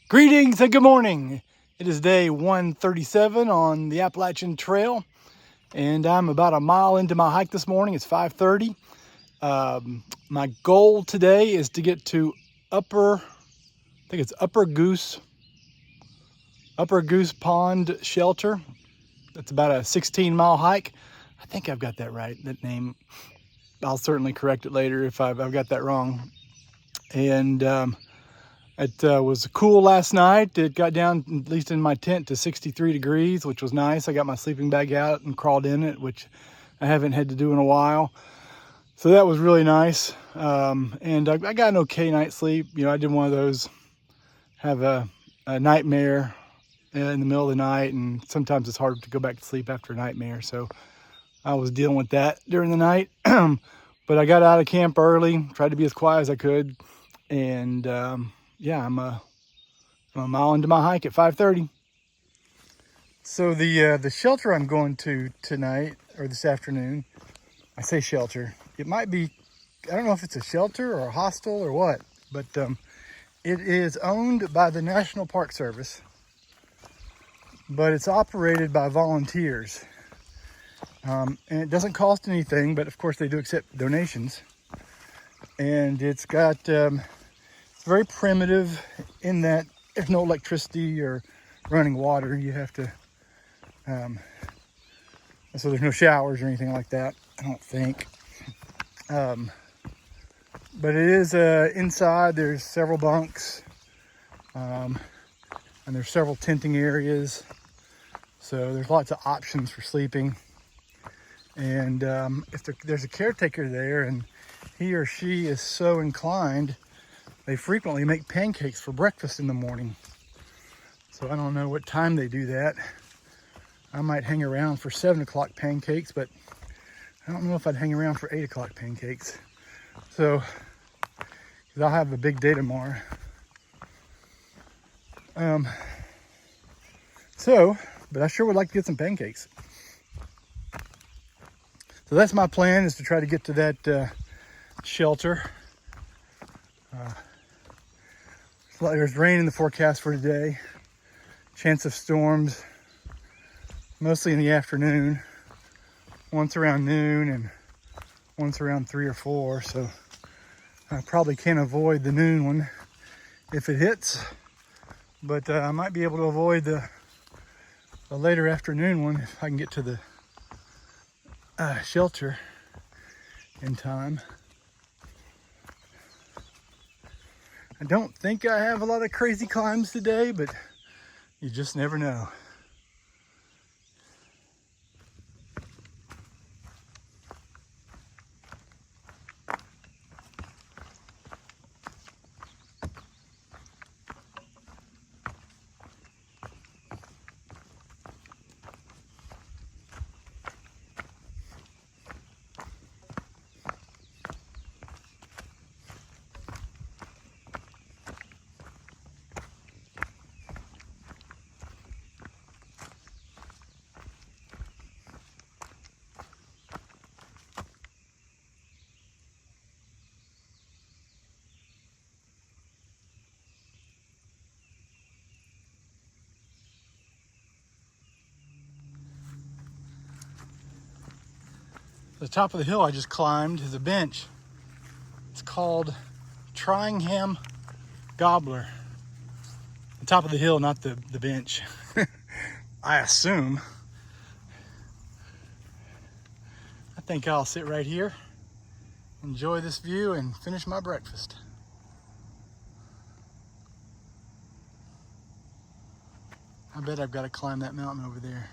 Greetings and good morning. It is day 137 on the Appalachian Trail, and I'm about a mile into my hike this morning. It's 5:30. My goal today is to get to Upper Goose Pond Shelter. That's about a 16-mile hike. I think I've got that right, that name. I'll certainly correct it later if I've got that wrong. And it was cool last night. It got down, at least in my tent, to 63 degrees, which was nice. I got my sleeping bag out and crawled in it, which I haven't had to do in a while. So that was really nice. And I got an okay night's sleep. You know, I did one of those, have a nightmare in the middle of the night, and sometimes it's hard to go back to sleep after a nightmare. So I was dealing with that during the night. But I got out of camp early, tried to be as quiet as I could. And yeah, I'm a mile into my hike at 5:30. So the shelter I'm going to tonight, or this afternoon, I say shelter. It might be, I don't know if it's a shelter or a hostel or what, but it is owned by the National Park Service, but it's operated by volunteers. And it doesn't cost anything, but of course they do accept donations. And it's got, it's very primitive in that there's no electricity or running water. You have to, so there's no showers or anything like that, I don't think. But it is inside. There's several bunks, and there's several tenting areas. So there's lots of options for sleeping. And if there's a caretaker there and he or she is so inclined, they frequently make pancakes for breakfast in the morning. So I don't know what time they do that. I might hang around for 7 o'clock pancakes, but I don't know if I'd hang around for 8 o'clock pancakes. So, because I'll have a big day tomorrow. But I sure would like to get some pancakes. So that's my plan, is to try to get to that shelter. There's rain in the forecast for today. Chance of storms, mostly in the afternoon. Once around noon and once around 3 or 4. So I probably can't avoid the noon one if it hits. But I might be able to avoid the later afternoon one if I can get to the shelter in time. I don't think I have a lot of crazy climbs today, but you just never know. The top of the hill I just climbed is a bench. It's called Tringham Gobbler. The top of the hill, not the bench. I assume. I think I'll sit right here, enjoy this view, and finish my breakfast. I bet I've got to climb that mountain over there.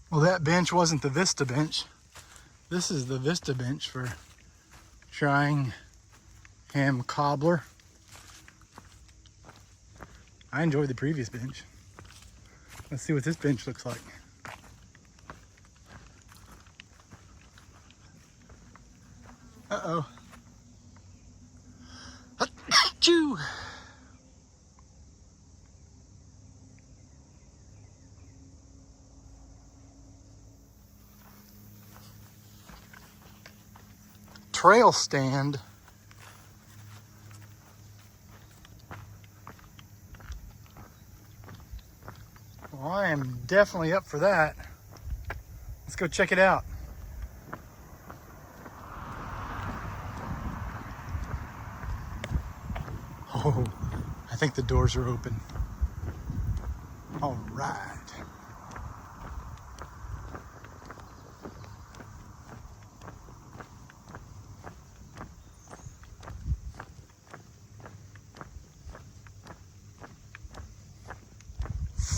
Well, that bench wasn't the Vista bench. This is the Vista bench for Tringham Cobbler. I enjoyed the previous bench. Let's see what this bench looks like. Uh-oh. Achoo! trail stand. Well, I am definitely up for that. Let's go check it out. Oh, I think the doors are open. All right.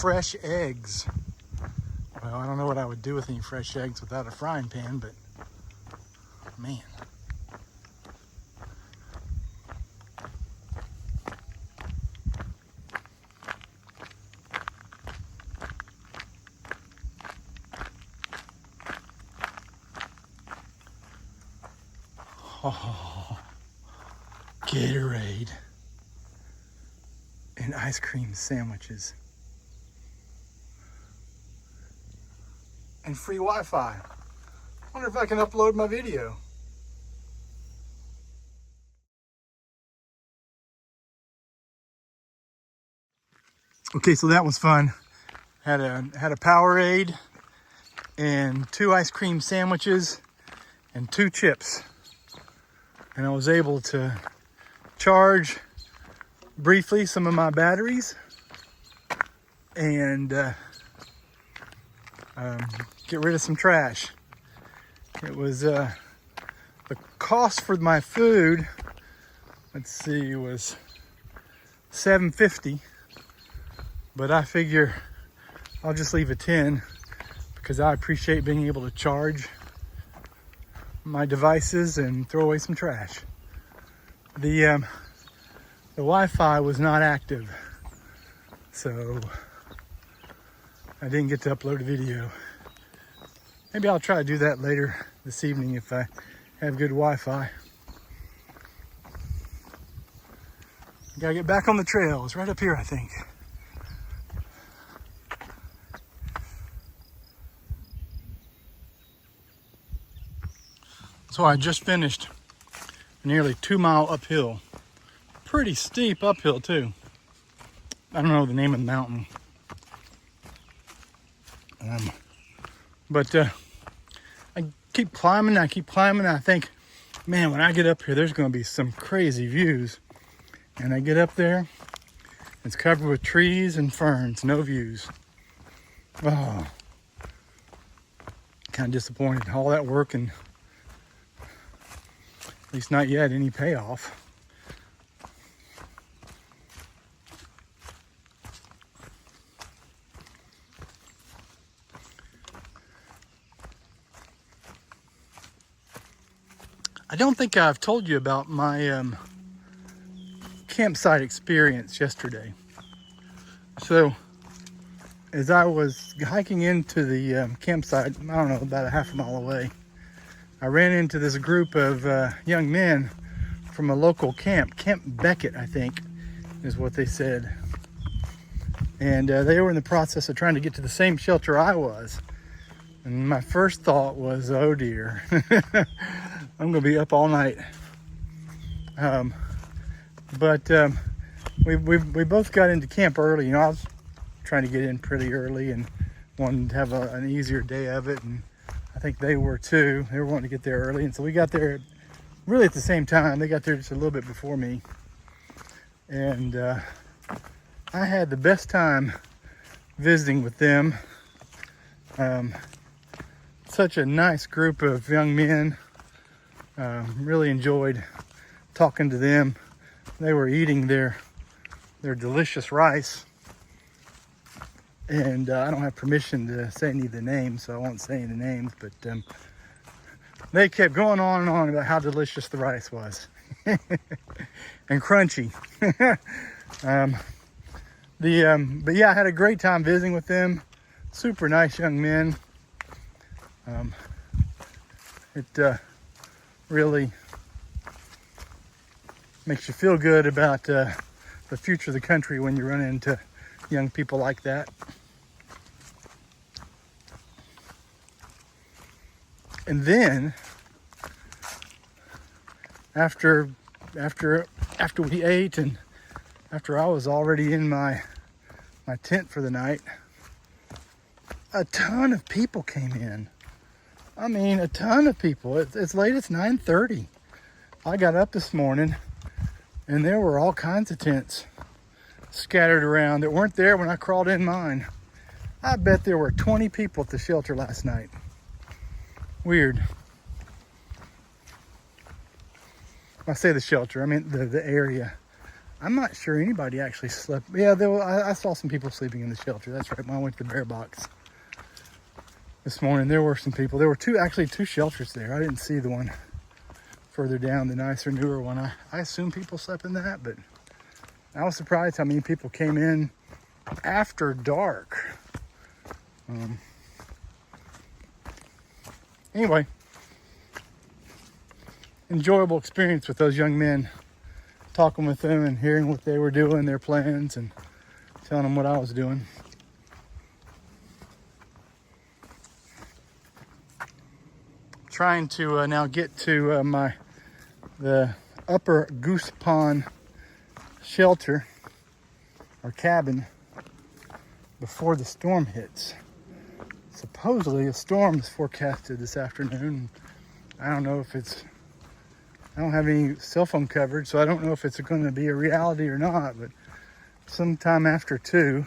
Fresh eggs. Well, I don't know what I would do with any fresh eggs without a frying pan, but man. Oh, Gatorade and ice cream sandwiches. And free Wi-Fi. I wonder if I can upload my video. Okay, so that was fun. Had a Powerade and 2 ice cream sandwiches and 2 chips. And I was able to charge briefly some of my batteries and get rid of some trash. It was the cost for my food, let's see, was $7.50, but I figure I'll just leave a 10 because I appreciate being able to charge my devices and throw away some trash. The Wi-Fi was not active, so I didn't get to upload a video. Maybe I'll try to do that later this evening if I have good Wi-Fi. Gotta get back on the trail. It's right up here, I think. So I just finished a nearly 2-mile uphill. Pretty steep uphill too. I don't know the name of the mountain. But I keep climbing, I think, man, when I get up here, there's gonna be some crazy views. And I get up there, it's covered with trees and ferns, no views. Oh, kind of disappointed. All that work and at least not yet any payoff. I don't think I've told you about my campsite experience yesterday. So as I was hiking into the campsite, I don't know, about a half a mile away, I ran into this group of young men from a local camp, Camp Beckett, I think is what they said. And they were in the process of trying to get to the same shelter I was. And my first thought was, oh dear, I'm gonna be up all night. But we both got into camp early. You know, I was trying to get in pretty early and wanted to have an easier day of it. And I think they were too. They were wanting to get there early. And so we got there really at the same time. They got there just a little bit before me. And I had the best time visiting with them. Such a nice group of young men. Really enjoyed talking to them. They were eating their delicious rice. And I don't have permission to say any of the names, so I won't say any of the names, but they kept going on and on about how delicious the rice was. And crunchy. But yeah, I had a great time visiting with them. Super nice young men. It really makes you feel good about the future of the country when you run into young people like that. And then after we ate and after I was already in my tent for the night, a ton of people came in. I mean, a ton of people. It's late, it's 9:30. I got up this morning and there were all kinds of tents scattered around that weren't there when I crawled in mine. I bet there were 20 people at the shelter last night. Weird. I say the shelter, I mean the area. I'm not sure anybody actually slept. Yeah, I saw some people sleeping in the shelter. That's right, when I went to the bear box this morning, there were some people. There were actually two shelters there. I didn't see the one further down, the nicer, newer one. I assume people slept in that, but I was surprised how many people came in after dark. Anyway, enjoyable experience with those young men, talking with them and hearing what they were doing, their plans, and telling them what I was doing. Trying to now get to the Upper Goose Pond shelter or cabin before the storm hits. Supposedly a storm is forecasted this afternoon. I don't know if I don't have any cell phone coverage, so I don't know if it's going to be a reality or not, but sometime after 2.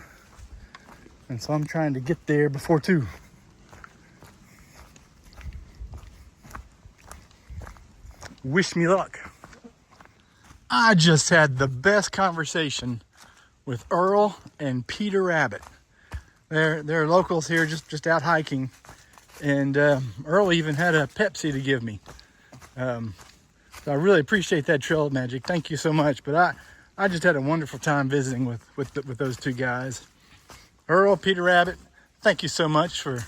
And so I'm trying to get there before 2. Wish me luck. I just had the best conversation with Earl and Peter Rabbit. They're locals here, just out hiking, and Earl even had a Pepsi to give me. So I really appreciate that trail magic. Thank you so much. But I just had a wonderful time visiting with those two guys. Earl, Peter Rabbit, thank you so much for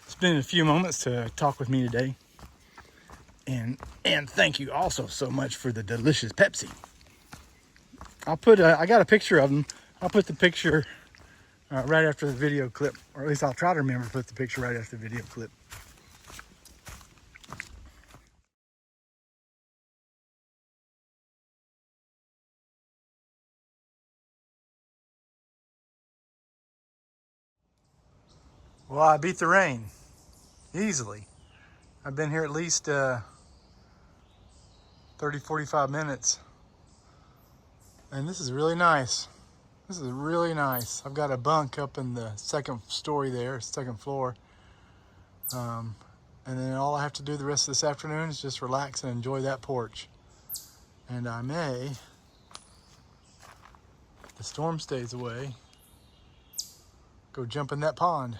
spending a few moments to talk with me today. And thank you also so much for the delicious Pepsi. I got a picture of them. I'll put the picture right after the video clip, or at least I'll try to remember to put the picture right after the video clip. Well, I beat the rain easily. I've been here at least 30, 45 minutes. And this is really nice. This is really nice. I've got a bunk up in the second story there, second floor. And then all I have to do the rest of this afternoon is just relax and enjoy that porch. And I may, if the storm stays away, go jump in that pond.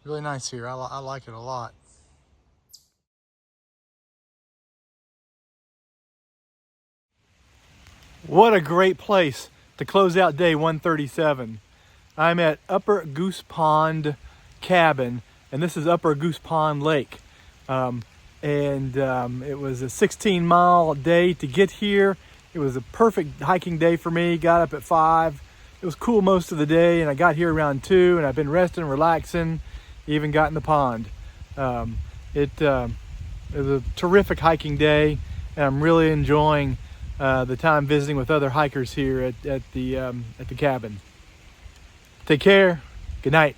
Really nice here. I like it a lot. What a great place to close out day 137. I'm at Upper Goose Pond Cabin, and this is Upper Goose Pond Lake. It was a 16-mile day to get here. It was a perfect hiking day for me. Got up at 5. It was cool most of the day, and I got here around 2, and I've been resting, relaxing, even got in the pond. It was a terrific hiking day, and I'm really enjoying the time visiting with other hikers here at the cabin. Take care. Good night.